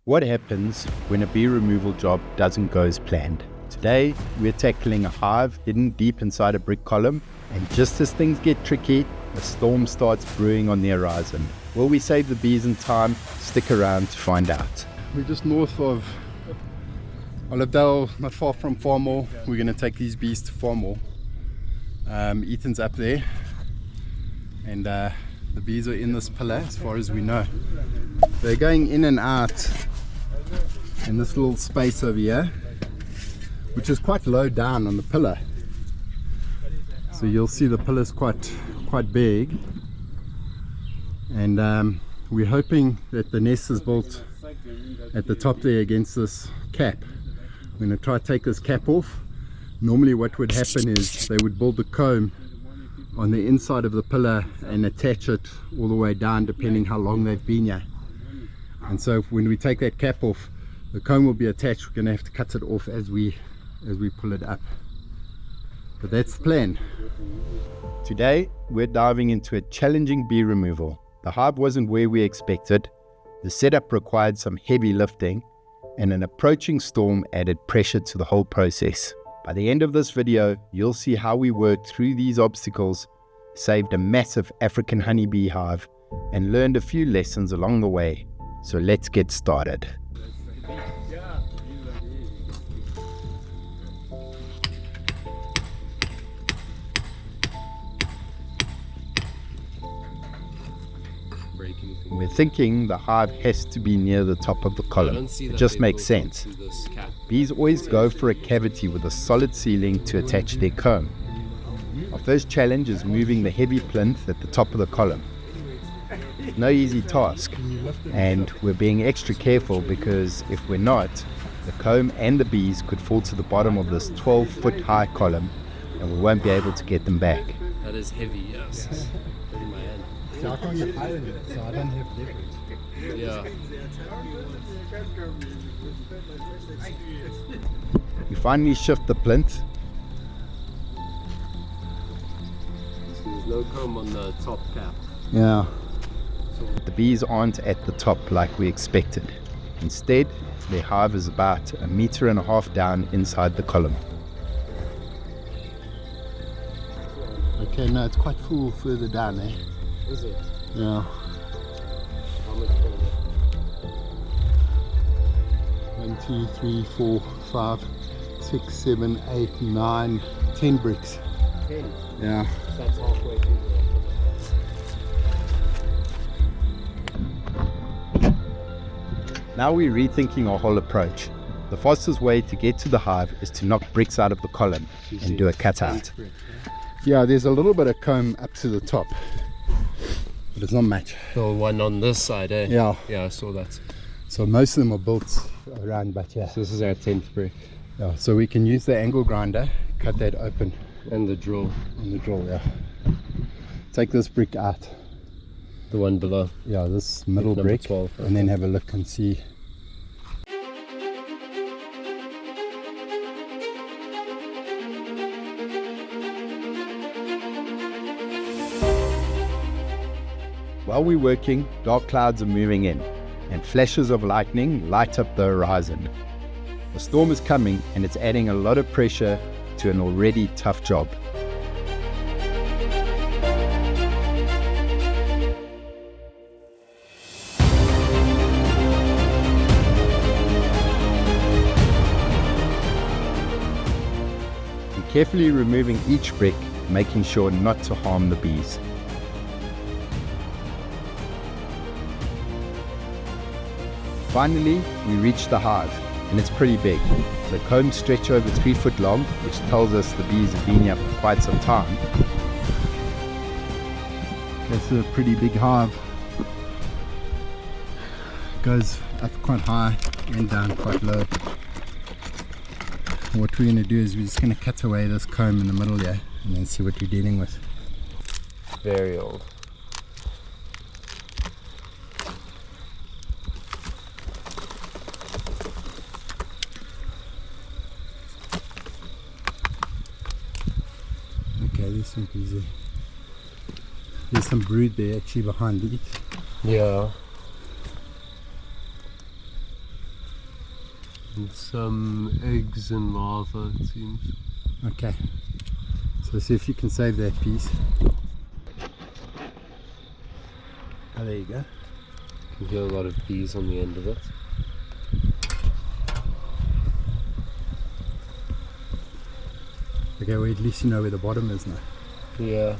What happens when a bee removal job doesn't go as planned? Today, we're tackling a hive hidden deep inside a brick column, and just as things get tricky, a storm starts brewing on the horizon. Will we save the bees in time? Stick around to find out. We're just north of Highveld, not far from Farmall. We're going to take these bees to Farmall. Ethan's up there, and the bees are in this pillar as far as we know. They're going in and out in this little space over here, which is quite low down on the pillar. So you'll see the pillar's quite big, and we're hoping that the nest is built at the top there against this cap. We're going to try to take this cap off. Normally what would happen is they would build the comb on the inside of the pillar and attach it all the way down, depending how long they've been here. And so when we take that cap off, the comb will be attached. We're going to have to cut it off as we pull it up. But that's the plan. Today, we're diving into a challenging bee removal. The hive wasn't where we expected. The setup required some heavy lifting, and an approaching storm added pressure to the whole process. By the end of this video, you'll see how we worked through these obstacles, saved a massive African honeybee hive, and learned a few lessons along the way. So let's get started. We're thinking the hive has to be near the top of the column. It just makes sense. Bees always go for a cavity with a solid ceiling to attach their comb. Our first challenge is moving the heavy plinth at the top of the column. It's no easy task, and we're being extra careful because if we're not, the comb and the bees could fall to the bottom of this 12-foot high column, and we won't be able to get them back. That is heavy, yes. In my hand. So I can't get higher than it, so I don't have leverage. Yeah. We finally shift the plinth. So there's no comb on the top cap. Yeah. The bees aren't at the top like we expected. Instead, their hive is about 1.5 meters down inside the column. Okay, no, it's quite full further down there. Is it? Yeah. How much further? 1, 2, 3, 4, 5, 6, 7, 8, 9, 10 bricks. 10? Yeah. So that's halfway through Now we're rethinking our whole approach. The fastest way to get to the hive is to knock bricks out of the column and do a cutout. Yeah, there's a little bit of comb up to the top, but it's not much. the one on this side, eh? Yeah. Yeah, I saw that. So most of them are built around back here. So this is our 10th brick. Yeah, so we can use the angle grinder, cut that open And the drill. on the drill, yeah. Take this brick out. The one below. Yeah, this middle Number brick, 12, and then have a look and see. While we're working, dark clouds are moving in, and flashes of lightning light up the horizon. A storm is coming, and it's adding a lot of pressure to an already tough job. We're carefully removing each brick, making sure not to harm the bees. Finally, we reach the hive, and it's pretty big. The combs stretch over 3 foot long, which tells us the bees have been here for quite some time. That's a pretty big hive. Goes up quite high and down quite low. What we're going to do is we're just going to cut away this comb in the middle here and then see what we're dealing with. Very old. Okay, there's some bees there. There's some brood there actually behind it. Yeah. And some eggs and larvae, it seems. Okay. So see if you can save that piece. Oh, there you go. You can hear a lot of bees on the end of it. Okay, well at least you know where the bottom is now. Yeah.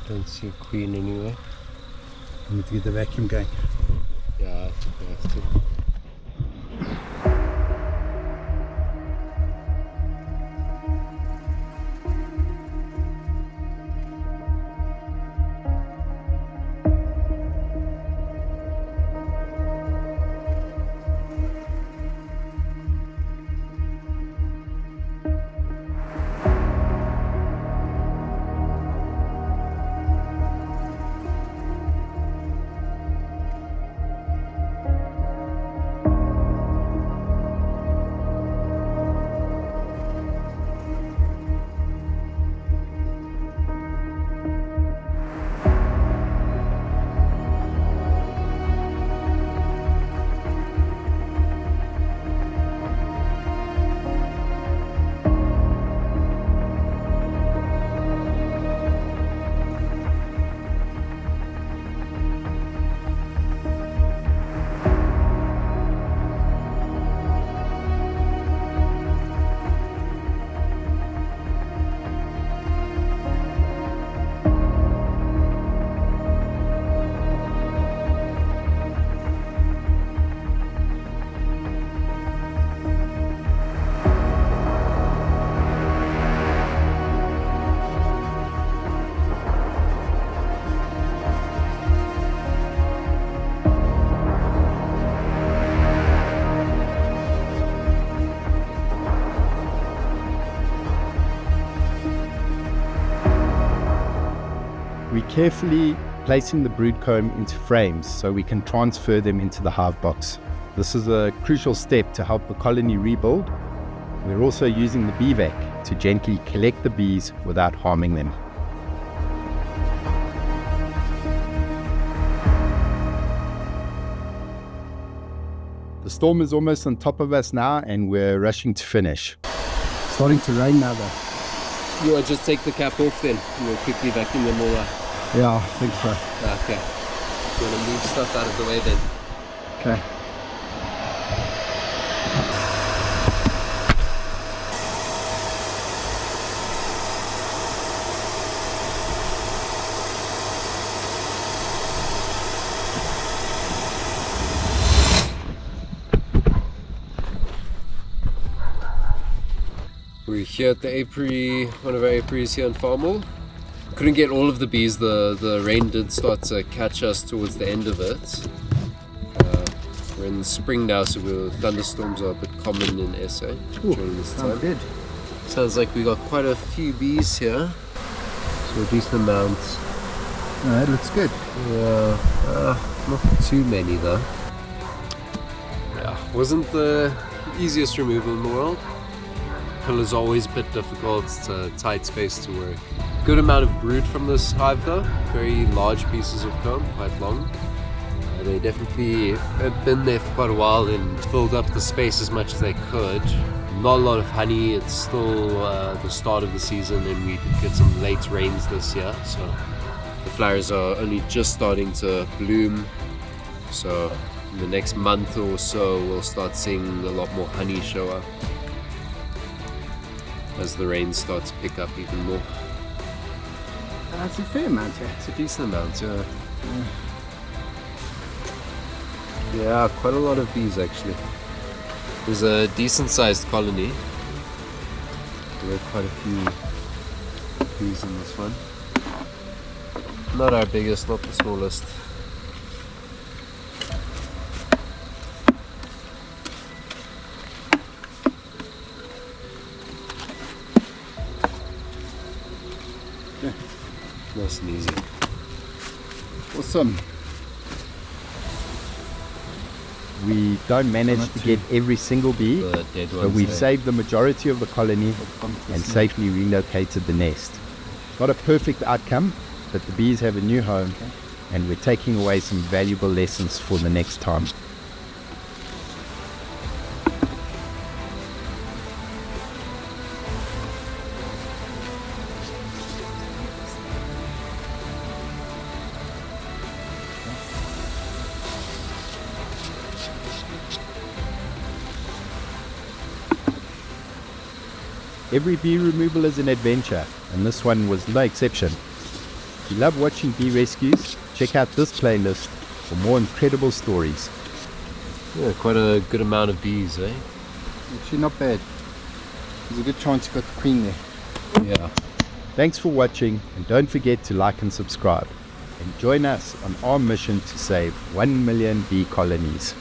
Don't see a queen anywhere. You need to get the vacuum going. Yeah, I think we have to. We're carefully placing the brood comb into frames so we can transfer them into the hive box. This is a crucial step to help the colony rebuild. We're also using the beevac to gently collect the bees without harming them. The storm is almost on top of us now and we're rushing to finish. Starting to rain now though. You want to just take the cap off then? We'll quickly vacuum them all out. Yeah, I think so. Okay. You want to move stuff out of the way then? Okay. We're here at the apiary, one of our apiaries here in Farmall. Couldn't get all of the bees, the rain did start to catch us towards the end of it. We're in the spring now, so thunderstorms are a bit common in SA during this time. Good. Sounds like we got quite a few bees here, so a decent amount. No, that looks good. Yeah, not too many though. Yeah, wasn't the easiest removal in the world. Pillar's always a bit difficult, it's a tight space to work. Good amount of brood from this hive though, very large pieces of comb, quite long. They definitely have been there for quite a while and filled up the space as much as they could. Not a lot of honey, it's still the start of the season and we did get some late rains this year, so the flowers are only just starting to bloom. So in the next month or so we'll start seeing a lot more honey show up as the rain starts to pick up even more. That's a fair amount, yeah. It's a decent amount, yeah. Yeah, quite a lot of bees actually. There's a decent sized colony. There are quite a few bees in this one. Not our biggest, not the smallest. Nice and easy. Awesome. We don't manage to get every single bee, The dead but ones we've there. saved the majority of the colony and safely relocated the nest. Not a perfect outcome, but the bees have a new home and we're taking away some valuable lessons for the next time. Every bee removal is an adventure, and this one was no exception. If you love watching bee rescues, check out this playlist for more incredible stories. Yeah, quite a good amount of bees, eh? Actually not bad. There's a good chance you got the queen there. Yeah. Thanks for watching, and don't forget to like and subscribe. And join us on our mission to save 1 million bee colonies.